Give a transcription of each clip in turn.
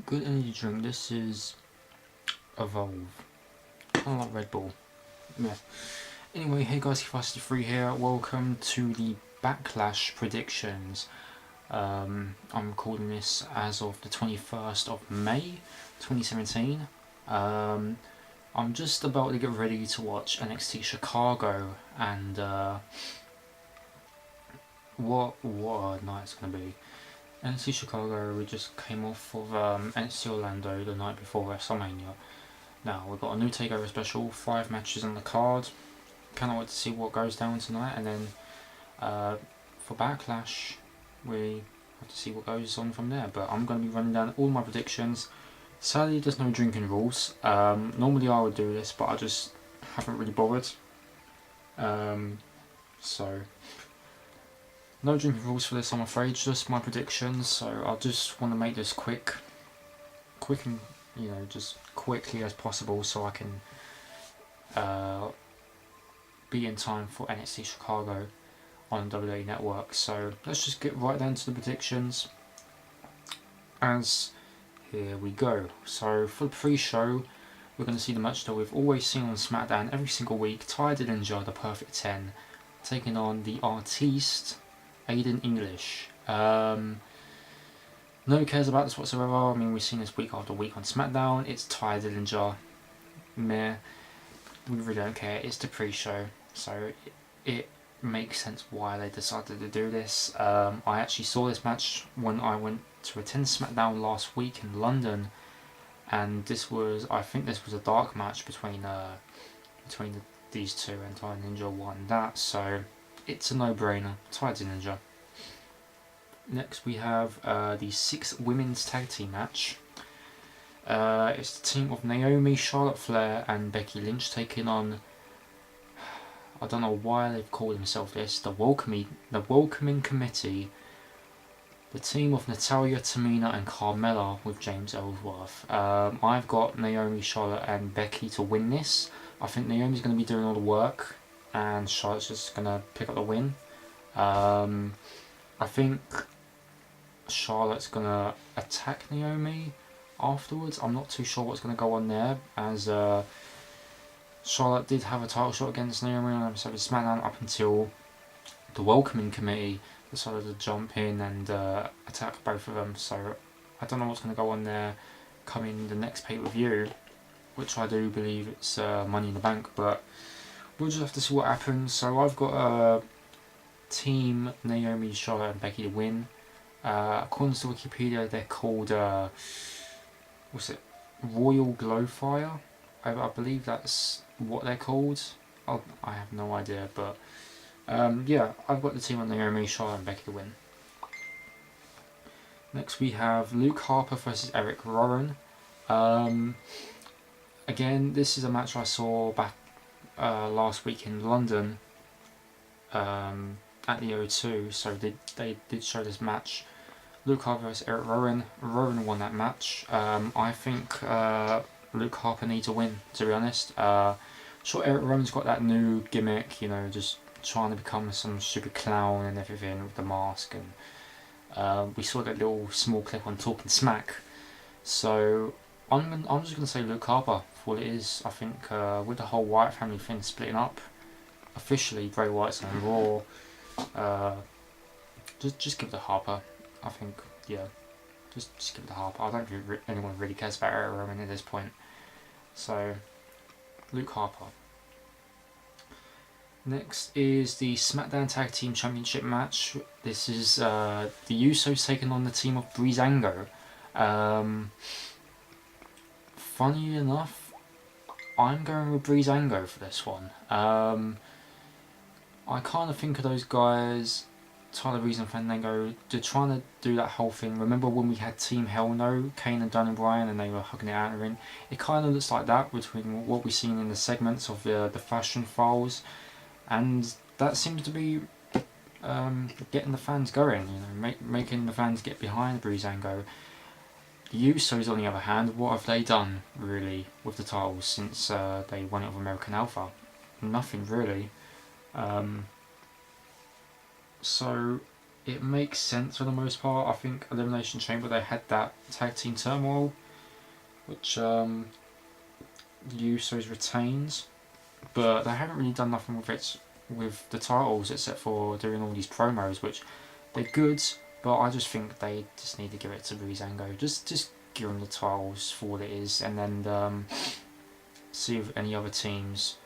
good energy drink. This is Evolve. Kind of like Red Bull. Yeah. Anyway, hey guys, Keep53 here. Welcome to the Backlash predictions. I'm recording this as of the 21st of May 2017. I'm just about to get ready to watch NXT Chicago, and what a night it's going to be. NXT Chicago, we just came off of NXT Orlando the night before WrestleMania. Now, we've got a new TakeOver special, 5 matches on the card. Cannot wait to see what goes down tonight, and then for Backlash, we have to see what goes on from there. But I'm going to be running down all my predictions. Sadly, there's no drinking rules. Normally I would do this, but I just haven't really bothered. So, no drinking rules for this, I'm afraid. Just my predictions. So I just want to make this quick and just quickly as possible, so I can be in time for NXT Chicago on WWE Network. So let's just get right down to the predictions. As here we go. So for the pre-show, we're going to see the match that we've always seen on SmackDown every single week. Dillinger, the Perfect 10, taking on the Artiste, Aiden English. Nobody cares about this whatsoever. I mean, we've seen this week after week on SmackDown. It's Dillinger. Meh. We really don't care. It's the pre-show, so it makes sense why they decided to do this. I actually saw this match when I went to attend SmackDown last week in London, and I think this was a dark match between these two, and Dillinger won that, so it's a no-brainer. Dillinger. Next we have the 6 women's tag team match. It's the team of Naomi, Charlotte Flair and Becky Lynch taking on, I don't know why they've called themselves this, the Welcoming Committee, the team of Natalya, Tamina and Carmella with James Ellsworth. I've got Naomi, Charlotte and Becky to win this. I think Naomi's going to be doing all the work and Charlotte's just going to pick up the win. I think Charlotte's going to attack Naomi afterwards. I'm not too sure what's going to go on there, as Charlotte did have a title shot against Naomi on an episode of SmackDown up until the Welcoming Committee decided to jump in and attack both of them. So I don't know what's going to go on there coming the next pay-per-view, which I do believe it's Money in the Bank, but we'll just have to see what happens. So I've got Team Naomi, Charlotte and Becky to win. According to Wikipedia, they're called Royal Glowfire. I believe that's what they're called. I have no idea, but yeah, I've got the team on Naomi, Charlotte and Becky to win. Next we have Luke Harper versus Erick Rowan. Again, this is a match I saw back last week in London at the O2, so they did show this match. Luke Harper versus Erick Rowan. Rowan won that match. I think Luke Harper needs a win, to be honest. Sure, Erick Rowan's got that new gimmick, just trying to become some stupid clown and everything with the mask, and we saw that little small clip on Talking Smack. So I'm just going to say Luke Harper for what it is. I think with the whole Wyatt family thing splitting up, officially Bray Wyatt's on Raw, just give it to Harper. I think, yeah, just give it to Harper. I don't think anyone really cares about Erick Rowan at this point. So, Luke Harper. Next is the SmackDown Tag Team Championship match. This is the Usos taking on the team of Breezango. Funny enough, I'm going with Breezango for this one. I kind of think of those guys, Tyler Breeze and Fandango, they're trying to do that whole thing. Remember when we had Team Hell No, Kane and Dunn and Bryan, and they were hugging it out in the ring? It kind of looks like that between what we've seen in the segments of the Fashion Files, and that seems to be getting the fans going, making the fans get behind Breezango. The Usos, on the other hand, what have they done really with the titles since they won it with American Alpha? Nothing really. So it makes sense for the most part. I think Elimination Chamber, they had that tag team turmoil, which the Usos retains, but they haven't really done nothing with it with the titles except for doing all these promos, which they're good, but I just think they just need to give it to Breezango. Just give them the titles for what it is, and then see if any other teams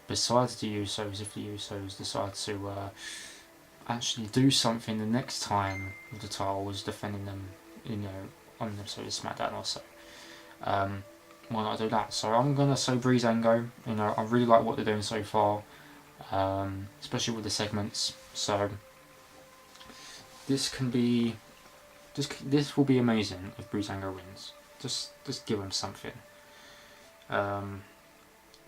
besides the Usos, if the Usos decide to actually do something the next time with the titles, defending them, on the episode of SmackDown also. Why not do that? So I'm gonna say Breezango. I really like what they're doing so far, especially with the segments. So this will be amazing if Breezango wins. Just give him something.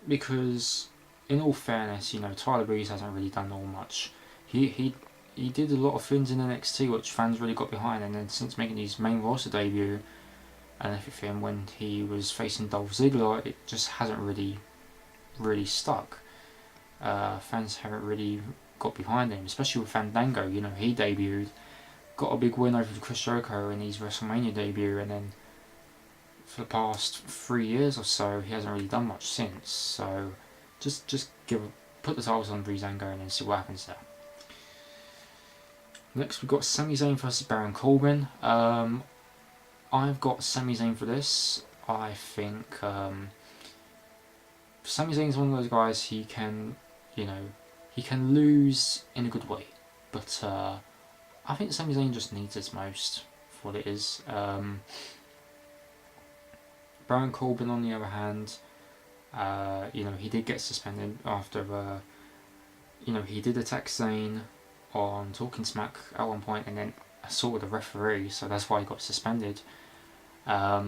Because in all fairness, Tyler Breeze hasn't really done all much. He did a lot of things in NXT which fans really got behind, and then since making his main roster debut and everything, when he was facing Dolph Ziggler, it just hasn't really stuck. Fans haven't really got behind him, especially with Fandango. He debuted, got a big win over Chris Jericho in his WrestleMania debut, and then for the past 3 years or so, he hasn't really done much since. So just put the titles on Breezango and then see what happens there. Next, we've got Sami Zayn versus Baron Corbin. I've got Sami Zayn for this. I think Sami Zayn's one of those guys. He can lose in a good way, but I think Sami Zayn just needs it most for what it is. Baron Corbin, on the other hand, he did get suspended after, he did attack Zayn on Talking Smack at one point, and then assaulted the referee, so that's why he got suspended. But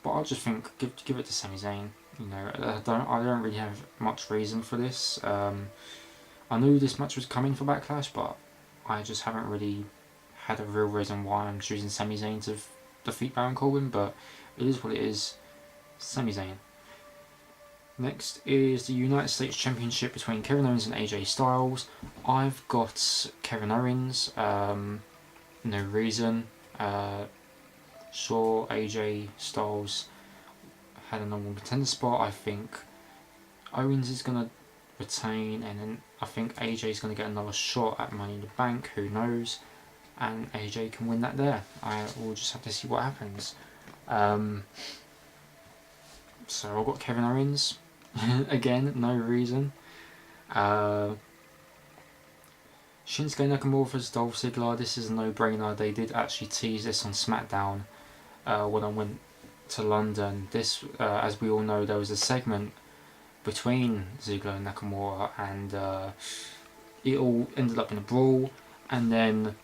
I just think give it to Sami Zayn. I don't really have much reason for this. I knew this match was coming for Backlash, but I just haven't really had a real reason why I'm choosing Sami Zayn to defeat Baron Corbin, but it is what it is. Sami Zayn. Next is the United States Championship between Kevin Owens and AJ Styles. I've got Kevin Owens. No reason. Sure, AJ Styles had a number one contender spot. I think Owens is going to retain, and then I think AJ is going to get another shot at Money in the Bank. Who knows? And AJ can win that there. We'll just have to see what happens. So I've got Kevin Owens. Again, no reason. Shinsuke Nakamura vs Dolph Ziggler. This is a no-brainer. They did actually tease this on SmackDown when I went to London. This, as we all know, there was a segment between Ziggler and Nakamura, and it all ended up in a brawl. And then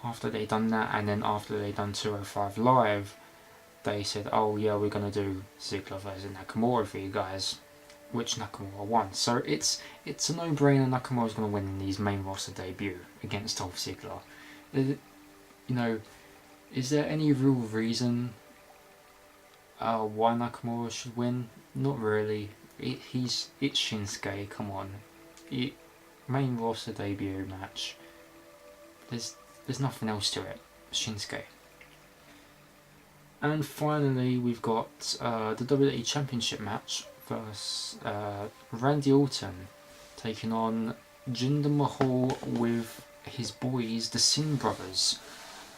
after they done that, and then after they done 205 Live, they said, "Oh yeah, we're gonna do Ziggler versus Nakamura for you guys," which Nakamura won. So it's a no-brainer. Nakamura's gonna win in his main roster debut against Dolph Ziggler. Is there any real reason why Nakamura should win? Not really. It's Shinsuke. Come on, main roster debut match. There's nothing else to it. Shinsuke. And finally, we've got the WWE Championship match versus Randy Orton taking on Jinder Mahal with his boys, the Singh Brothers.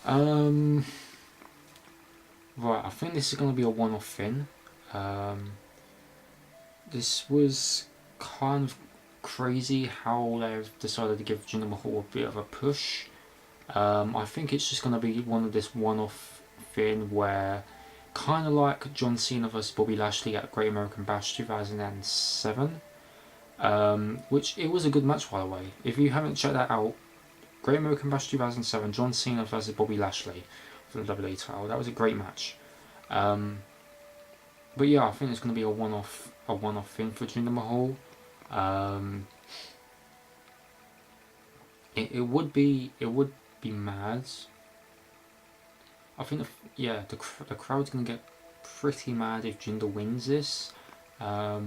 Right, I think this is going to be a one-off thing. This was kind of crazy how they've decided to give Jinder Mahal a bit of a push. I think it's just going to be one-off thing where, kind of like John Cena vs Bobby Lashley at Great American Bash 2007, which it was a good match, by the way. If you haven't checked that out, Great American Bash 2007, John Cena vs Bobby Lashley for the WWE title. That was a great match. But yeah, I think it's going to be a one-off thing for Jinder Mahal. It would be mad. I think the crowd's gonna get pretty mad if Jinder wins this. But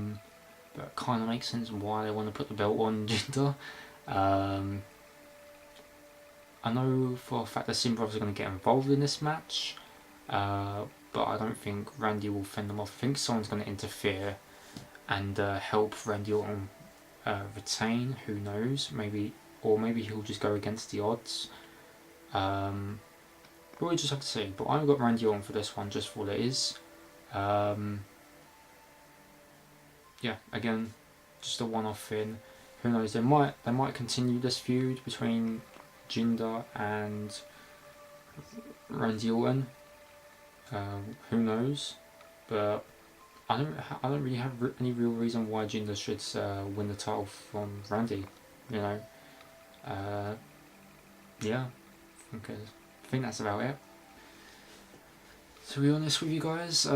it kind of makes sense why they want to put the belt on Jinder. I know for a fact the Singh Brothers are going to get involved in this match, but I don't think Randy will fend them off. I think someone's going to interfere and help Randy Orton retain. Who knows? Maybe, or maybe he'll just go against the odds. But we just have to see. But I've got Randy Orton for this one, just for what it is. Yeah, again, just a one-off thing. Who knows? They might continue this feud between Jinder and Randy Orton. Who knows? But I don't really have any real reason why Jinder should win the title from Randy. You know. Yeah, I think that's about it. To be honest with you guys,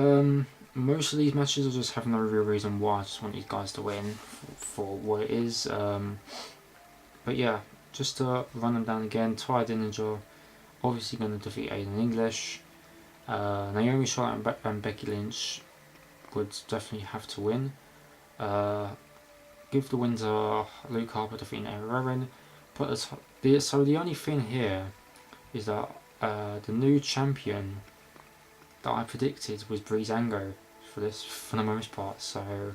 most of these matches I just have no real reason why. I just want you guys to win for what it is. But yeah, just to run them down again. Dillinger obviously going to defeat Aiden English. Naomi, Charlotte and Becky Lynch would definitely have to win. Give the win to Luke Harper defeating Erick Rowan. So the only thing here is that the new champion that I predicted was Breezango for the most part. So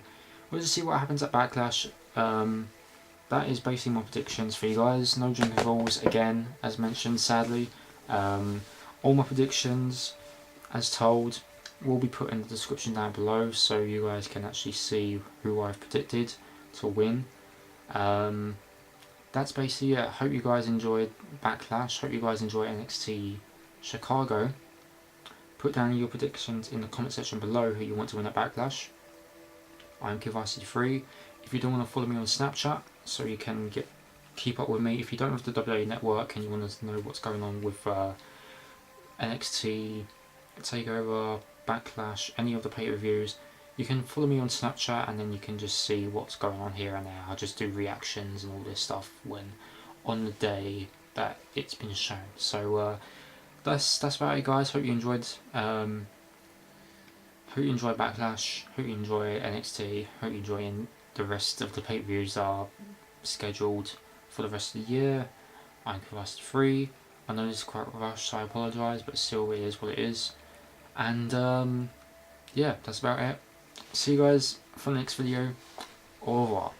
we'll just see what happens at Backlash. That is basically my predictions for you guys. No drinking rules again, as mentioned, sadly. All my predictions, as told, will be put in the description down below, so you guys can actually see who I've predicted to win. That's basically it. Hope you guys enjoyed Backlash. Hope you guys enjoy NXT Chicago. Put down your predictions in the comment section below who you want to win at Backlash. I'm KidVarsity3. If you don't want to follow me on Snapchat, so you can keep up with me. If you don't have the WWE Network and you want to know what's going on with NXT Takeover, Backlash, any of the pay-per-views, you can follow me on Snapchat and then you can just see what's going on here and there. I'll just do reactions and all this stuff on the day that it's been shown. So that's about it, guys. Hope you enjoyed. Hope you enjoy Backlash. Hope you enjoy NXT. Hope you enjoy the rest of the pay-per-views that are scheduled for the rest of the year. I'm KidVarsity3. I know this is quite rushed, so I apologise, but still it is what it is. And yeah, that's about it. See you guys for the next video. Au revoir.